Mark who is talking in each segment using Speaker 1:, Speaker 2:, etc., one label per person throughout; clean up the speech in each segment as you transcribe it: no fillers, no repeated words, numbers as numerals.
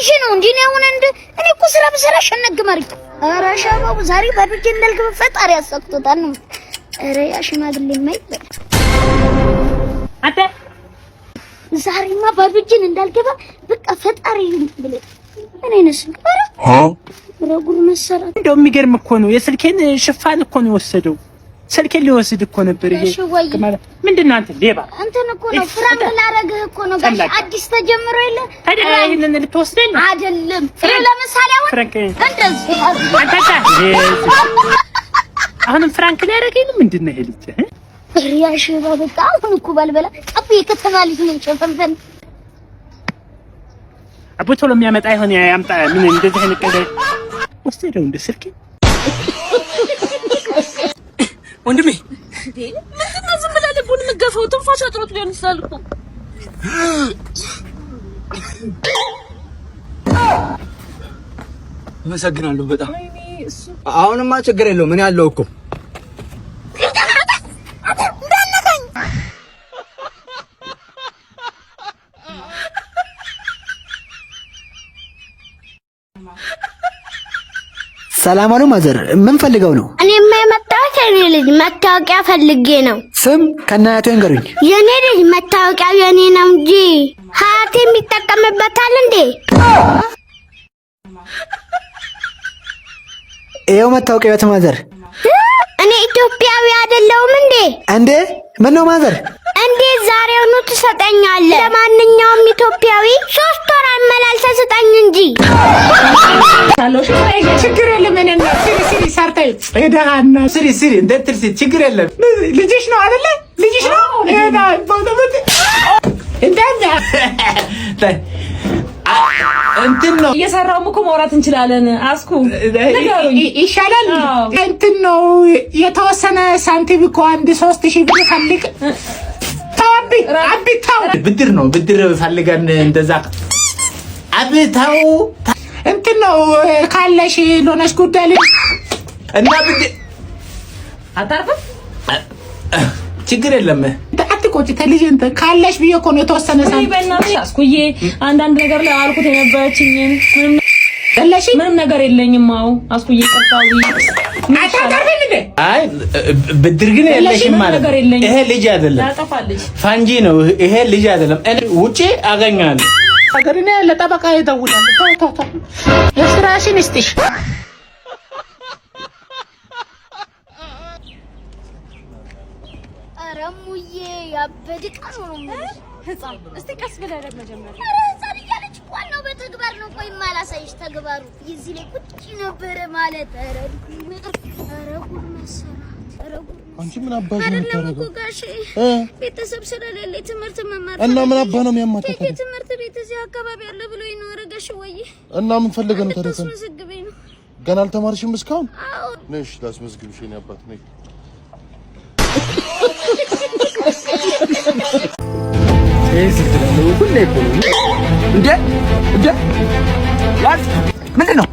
Speaker 1: ይዤ ነው እንዴ ነው አሁን እኔ እኮ ስራ በስራ ሸነግማሪ ኧረ ሻባው ዛሬ ባዶጄ እንዳልገባ ፈጣሪ ያሳክቶታል ነው ኧረ ያ ሽማግሌ ማይበል አተ ዛሬማ ባዶጄን እንዳልገባ በቃ ፈጣሪ ብለ እኔ ነሽ ረጉር መሰራ እንደው የሚገርም እኮ ነው የስልኬን ሽፋን እኮ ነው ወሰደው ስልኬን ሊወስድ እኮ ነበር ይሄ ምንድነው አንተ ሌባ አንተን እኮ ነው ፍራንክ ላረግህ እኮ ነው ጋሽ አዲስ ተጀምሮ የለ ታዲያ ይሄንን ልትወስደኝ አይደለም ለምሳሌ አሁን እንደዚህ አሁን ፍራንክ ላረግህ ምንድነው ይሄ ልጅ ሪያሽ በቃ አሁን እኮ ባልበላ ጠብ የከተማ ልጅ ነው ሸፈንፈን አቦቶ ለሚያመጣ ይሆን ያምጣ ምን እንደዚህ አይነት ወስደው እንደ ስልኬ ወንድሜ ምንድነው ዝም ብለህ ልቡን የምትገፋው? ትንፋሽ አጥሮት ሊሆን ይችላል እኮ።
Speaker 2: አመሰግናለሁ በጣም። አሁንማ ችግር የለውም ምን ያለው እኮ
Speaker 3: ሰላም አሉ ማዘር ምን ፈልገው ነው?
Speaker 1: እኔማ የመጣሁት የኔ ልጅ መታወቂያ ፈልጌ ነው።
Speaker 3: ስም ከናያቱ እንገሩኝ።
Speaker 1: የኔ ልጅ መታወቂያው የኔ ነው እንጂ ሀያቴ የሚጠቀምበታል እንዴ?
Speaker 3: ይኸው መታወቂያው ማዘር።
Speaker 1: እኔ ኢትዮጵያዊ አይደለሁም እንዴ?
Speaker 3: እንዴ ምን ነው ማዘር?
Speaker 1: እንዴ ዛሬውኑ ትሰጠኛለህ? ለማንኛውም ኢትዮጵያዊ 3 ወር አመላልሰህ ስጠኝ እንጂ።
Speaker 4: ችግር የለም እኔና ሲሪ ሰርተይ እዳና ሲሪ እንደትርሲ ችግር የለም ልጅሽ ነው አይደለ ልጅሽ ነው እዳ ባውተበት እንደኛ እንትን ነው
Speaker 5: እየሰራው እኮ ማውራት እንችላለን አስኩ
Speaker 4: ይሻላል እንትን ነው የተወሰነ ሳንቲም እኮ አንድ 3000 ብር ፈልግ አብታው ብድር ነው ብድር ፈልገን እንደዛ አብታው እንትን ነው ካለሽ ሎነሽ ጉዳይ እና ብድር
Speaker 5: አታርፍ
Speaker 4: ችግር የለም አትቆጪ ተልጅ እንትን ካለሽ ብዬ እኮ ነው የተወሰነ ሳንቲም
Speaker 5: በእናትሽ አስኩዬ አንዳንድ ነገር ላይ አልኩት የነበረችኝ ምንም ነገር የለኝም አው አስኩዬ ቀጣዊ
Speaker 4: አታቀርብኝ እንዴ
Speaker 2: አይ ብድር ግን የለሽም ማለት ይሄ ልጅ አይደለም
Speaker 5: ያጠፋልሽ
Speaker 2: ፋንጂ ነው ይሄ ልጅ አይደለም እኔ ውጪ አገኛለሁ
Speaker 4: አገርኔ ለጠበቃ ይደውላል ተው የስራሽን እስጥሽ
Speaker 1: አረሙዬ ያበድቃ ነው ህፃን እስቲ ቀስ ብለህ መጀመሪያ ህፃን እያለች ዋናው በተግባር ነው ቆይ ማላሳይሽ ተግባሩ እዚህ ላይ ቁጭ ነበር ማለት ኧረ ጉድ መሰራት
Speaker 6: አንቺ ምን አባሽ ነው የምታረገው?
Speaker 1: ጋሼ ቤተሰብ ስለሌለኝ ትምህርት መማር
Speaker 6: እና ምን አባ ነው የሚያማታው?
Speaker 1: ትምህርት ቤት እዚህ አካባቢ ያለ ብሎ ይኖር ጋሼ ወይ
Speaker 6: እና ምን ፈልገህ ነው ታረከው?
Speaker 1: መስግበኝ ነው
Speaker 6: ገና አልተማርሽም እስካሁን?
Speaker 1: አዎ
Speaker 6: ነሽ ላስመዝግብሽ የኔ አባት ነኝ።
Speaker 3: ምንድነው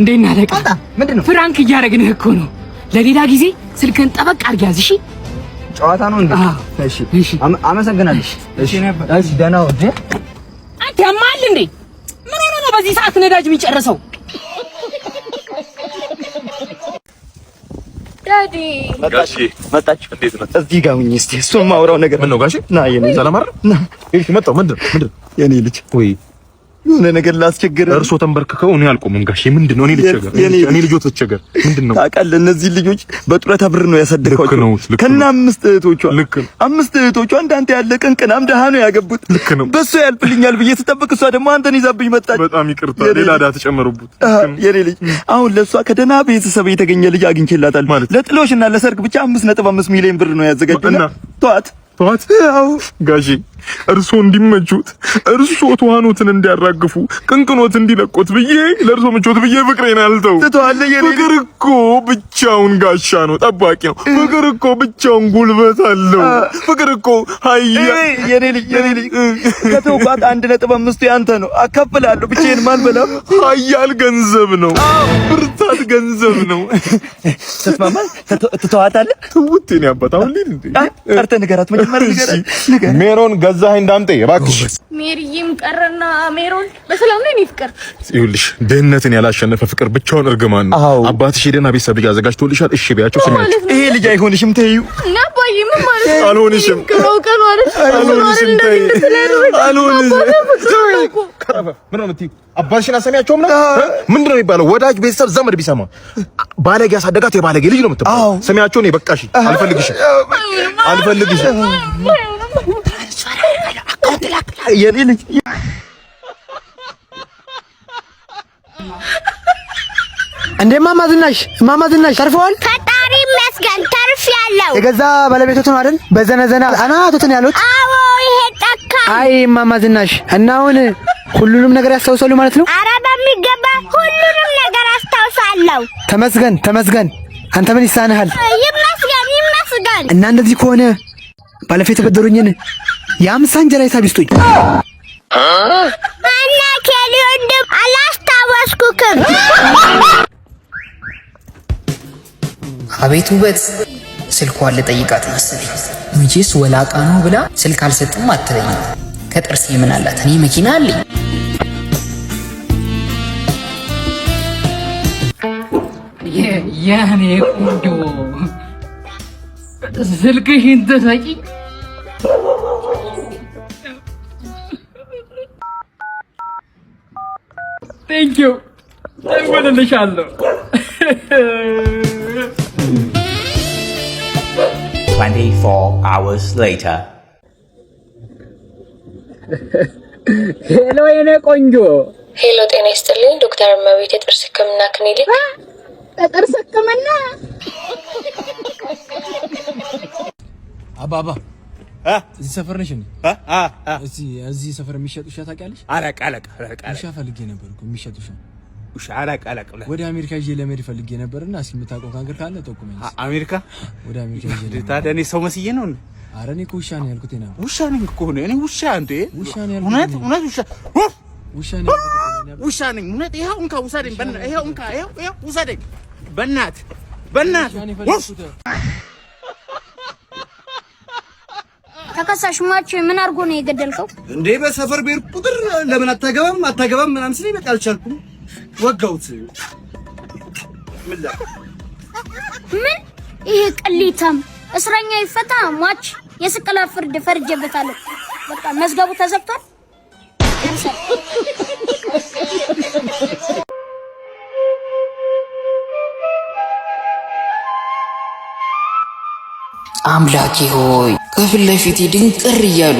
Speaker 7: እንደና ለቃ ምንድነው ፍራንክ እያረግንህ እኮ ነው ለሌላ ጊዜ ስልክን ጠበቅ አድርግ ያዝ እሺ
Speaker 2: ጨዋታ ነው እንዴ እሺ አመሰግናለሁ እሺ ደህና ወደ
Speaker 7: አንተ ያማል እንዴ ምን ሆነ ነው በዚህ ሰዓት ነዳጅ የሚጨርሰው
Speaker 1: ዳዲ
Speaker 6: መጣች እንዴት ነው
Speaker 2: እዚህ ጋር ሁኚ እስቲ እሱን ማውራው ነገር
Speaker 6: ምን ነው ጋሼ
Speaker 2: ና የኔ
Speaker 6: ሰላም አይደል ና እሺ መጣው ምንድነው
Speaker 2: የኔ ልጅ
Speaker 6: ወይ
Speaker 2: የሆነ ነገር ላስቸግር
Speaker 6: እርሶ ተንበርክከው እኔ አልቆምም ጋሼ ምንድነው እኔ ልቸገር እኔ ልጆት ልቸገር ምንድነው
Speaker 2: ታውቃለህ እነዚህ ልጆች በጡረታ ብር ነው ያሳደግኳቸው ከና 5 እህቶቿ 5 እህቶቿ እንዳንተ ያለ ቅንቅናም ደሃ ነው ያገቡት በሱ ያልፍልኛል ብዬ ተጠብቅ እሷ ደግሞ አንተን ይዛብኝ መጣች
Speaker 6: በጣም ይቅርታ ሌላ ዳ ተጨመሩበት
Speaker 2: የኔ ልጅ አሁን ለሷ ከደና ቤተሰብ የተገኘ ልጅ አግኝቼላታል ለጥሎሽና ለሰርግ ብቻ 5.5 ሚሊዮን ብር ነው ያዘጋጀና ተዋት
Speaker 6: ያው ጋሼ እርሶ እንዲመቹት እርሶ ተዋኖትን እንዲያራግፉ ቅንቅኖት እንዲለቆት ብዬ ለእርሶ ምቾት ብዬ ፍቅሬን አልተው ፍቅር እኮ ብቻውን ጋሻ ነው ጠባቂ ነው ፍቅር እኮ ብቻውን ጉልበት አለው ፍቅር እኮ ሀያ
Speaker 2: የኔ ልጅ ከተውቋት 1.5 ያንተ ነው አካፍላለሁ ብቻዬን ማልበላም
Speaker 6: ሀያል ገንዘብ ነው ብርታት ገንዘብ ነው
Speaker 2: ተስማማል ትተዋታለህ
Speaker 6: ትውቴን ያባታው ልኝ እንዴ
Speaker 2: ጠርተህ ንገራት መጀመሪያ ንገራት
Speaker 6: ሜሮን ያዛኸኝ እንዳምጤ እባክሽ።
Speaker 5: ሜሪዬም ቀረና ሜሮን በሰላም ነው። እኔ ፍቅር
Speaker 6: ይኸውልሽ ድህነትን ያላሸነፈ ፍቅር ብቻውን እርግማን ነው። አባትሽ ሄደና ቤተሰብ ልጅ አዘጋጅቶልሻል። እሺ ቢያቸው ስሚያቸው።
Speaker 2: ይሄ ልጅ አይሆንሽም ተይው።
Speaker 5: እና አባዬ ምን ማለት ነው?
Speaker 6: አልሆንሽም
Speaker 5: ከሮቀን ማለት
Speaker 6: አልሆንሽም ተይው። አልሆንሽም ከረፈ ምን ነው የምትይው? አባትሽን አሰሚያቸውም ነው ምንድን ነው የሚባለው? ወዳጅ ቤተሰብ ዘመድ ቢሰማ ባለጌ ያሳደጋት የባለጌ ልጅ ነው የምትባለው። ሰሚያቸው ነው። በቃሽ፣ አልፈልግሽም አልፈልግሽም።
Speaker 2: የኔ ልጅ
Speaker 3: እንዴ እማማ ዝናሽ ተርፈዋል?
Speaker 1: ፈጣሪ ይመስገን ተርፌያለሁ።
Speaker 3: የገዛ ባለቤቶት ነው አይደል? በዘነዘና አናቶትን ያሉት።
Speaker 1: አዎ ይሄ ጠካ።
Speaker 3: አይ እማማ ዝናሽ እና አሁን ሁሉንም ነገር ያስታውሳሉ ማለት ነው?
Speaker 1: ኧረ በሚገባ ሁሉንም ነገር አስታውሳለሁ።
Speaker 3: ተመስገን። አንተ ምን ይሳንሃል?
Speaker 1: ይመስገን።
Speaker 3: እና እንደዚህ ከሆነ ባለፈው የተበደሩኝን የ50 እንጀራ ሂሳብ ይስጡኝ።
Speaker 1: አናኬ ሊወንድም አላስታወስኩክም።
Speaker 8: አቤት ውበት! ስልኳን ልጠይቃት መሰለኝ። መቼስ ወላቃ ነው ብላ ስልክ አልሰጥም አትለኝም። ከጥርሴ ምን አላት? እኔ መኪና አለኝ።
Speaker 7: የኔ ቆንጆ ስልክሽን ትሰጪኝ? ቴንክ ዩ እደውልልሻለሁ።
Speaker 9: 24 hours later.
Speaker 7: ሄሎ የኔ ቆንጆ።
Speaker 10: ሄሎ ጤና ይስጥልኝ። ዶክተር እመቤት የጥርስ ህክምና ክሊኒክ።
Speaker 1: ጥርስ ህክምና
Speaker 11: አባባ እዚህ ሰፈር ነሽ እንዴ? እዚህ ሰፈር የሚሸጥ ውሻ ታውቂያለሽ?
Speaker 12: አለቃ
Speaker 11: ውሻ ፈልጌ ነበር እኮ የሚሸጥ ውሻ
Speaker 12: አለቃ
Speaker 11: ወደ አሜሪካ ይዤ ለመሄድ ፈልጌ ነበርና እስኪ የምታውቀው ካንገር ካለ ጠቁመኝ።
Speaker 12: አሜሪካ?
Speaker 11: ወደ አሜሪካ ይዤ
Speaker 12: ታዲያ እኔ ሰው መስዬ ነው እንዴ?
Speaker 11: ኧረ እኔ እኮ ውሻ ነው ያልኩት።
Speaker 12: ውሻ ነኝ እኮ እኔ ውሻ እንዴ?
Speaker 11: ውሻ ነው ያልኩት።
Speaker 12: እውነት ውሻ
Speaker 11: ነው
Speaker 12: ውሻ ነኝ እውነት። ይኸው እንካ ውሰደኝ፣ ይኸው እንካ፣ ይኸው ውሰደኝ በእናትህ።
Speaker 1: ተከሳሽ ሟች ምን አድርጎ ነው የገደልከው?
Speaker 13: እንዴ በሰፈር ቤር ቁጥር ለምን አታገባም ምናምን ሲለኝ በቃ አልቻልኩም፣ ወጋሁት።
Speaker 1: ምን ይሄ ቅሊታም እስረኛ ይፈታ፣ ሟች የስቅላ ፍርድ ፈርጀበታለሁ። በቃ መዝገቡ ተዘግቷል።
Speaker 8: አምላኬ ሆይ ከፊት ለፊቴ ድንቅር እያሉ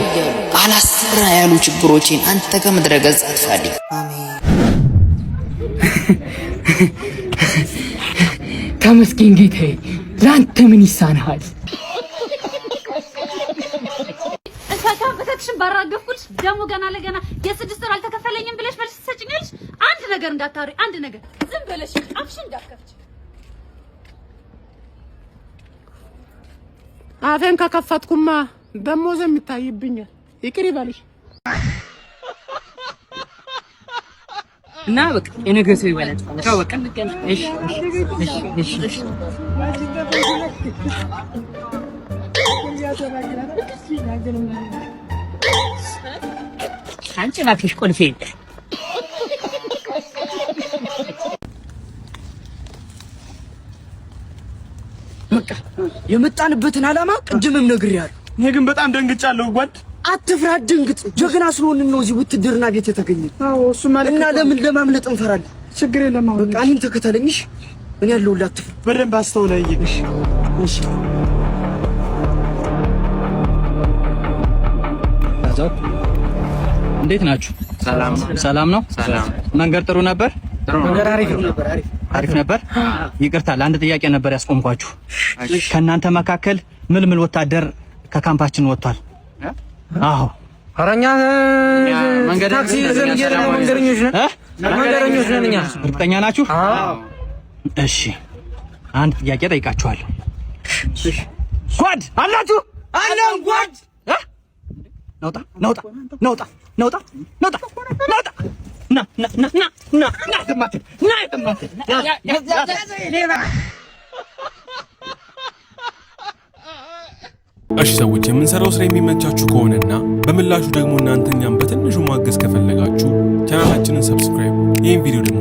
Speaker 8: አላሰራ ያሉ ችግሮቼን አንተ ከምድረ ገጽ አጥፋልኝ። አሜን።
Speaker 7: ተመስገን ጌታዬ፣ ለአንተ ምን ይሳንሃል?
Speaker 5: በተትሽን ባራገፍኩት ደግሞ ገና ለገና የ6 ወር አልተከፈለኝም ብለሽ መልስ ትሰጪኛለሽ? አንድ ነገር እንዳታወሪ፣ አንድ ነገር ዝም ብለሽ አፍሽን እንዳትከፍቺ።
Speaker 4: አፌን ከከፈትኩማ ደሞዝም ይታይብኛል። ይቅር ይበልሽ
Speaker 7: እና በቃ የነገ ሰው ይበላል። ቻው በቃ እሺ። አንቺ እባክሽ ቁልፌን በቃ የመጣንበትን ዓላማ ቅድምም ነግሬያለሁ።
Speaker 2: እኔ ግን በጣም ደንግጫለሁ ጓድ።
Speaker 7: አትፍራ፣ ድንግጥ። ጀግና ስለሆንን ነው እዚህ ውትድርና ቤት የተገኘን።
Speaker 4: አዎ እሱ ማለት
Speaker 7: እና ለምን ለማምለጥ እንፈራለን?
Speaker 4: ችግር የለም። አሁን
Speaker 7: በቃ እኔን ተከተለኝ። እሺ እኔ ያለሁልህ፣ አትፍራ።
Speaker 2: በደንብ አስተውለኝ።
Speaker 7: እሺ
Speaker 14: እንዴት ናችሁ? ሰላም ነው። መንገድ ጥሩ ነበር?
Speaker 7: መንገድ
Speaker 14: አሪፍ ነበር። ይቅርታ ለአንድ ጥያቄ ነበር ያስቆምኳችሁ። ከእናንተ መካከል ምልምል ወታደር ከካምፓችን ወጥቷል? አዎ።
Speaker 7: አራኛ ታክሲ ይዘን እየሄድን መንገደኞች ነን እኛ።
Speaker 14: እርግጠኛ ናችሁ?
Speaker 7: አዎ።
Speaker 14: እሺ አንድ ጥያቄ ጠይቃችኋለሁ። ጓድ አላችሁ?
Speaker 7: አለን ጓድ።
Speaker 14: ነውጣ ና
Speaker 15: እሺ ሰዎች የምንሰራው ስራ የሚመቻችሁ ከሆነና በምላሹ ደግሞ እናንተኛም በትንሹ ማገዝ ከፈለጋችሁ ቻናላችንን ሰብስክራይብ፣ ይህን ቪዲዮ ደግሞ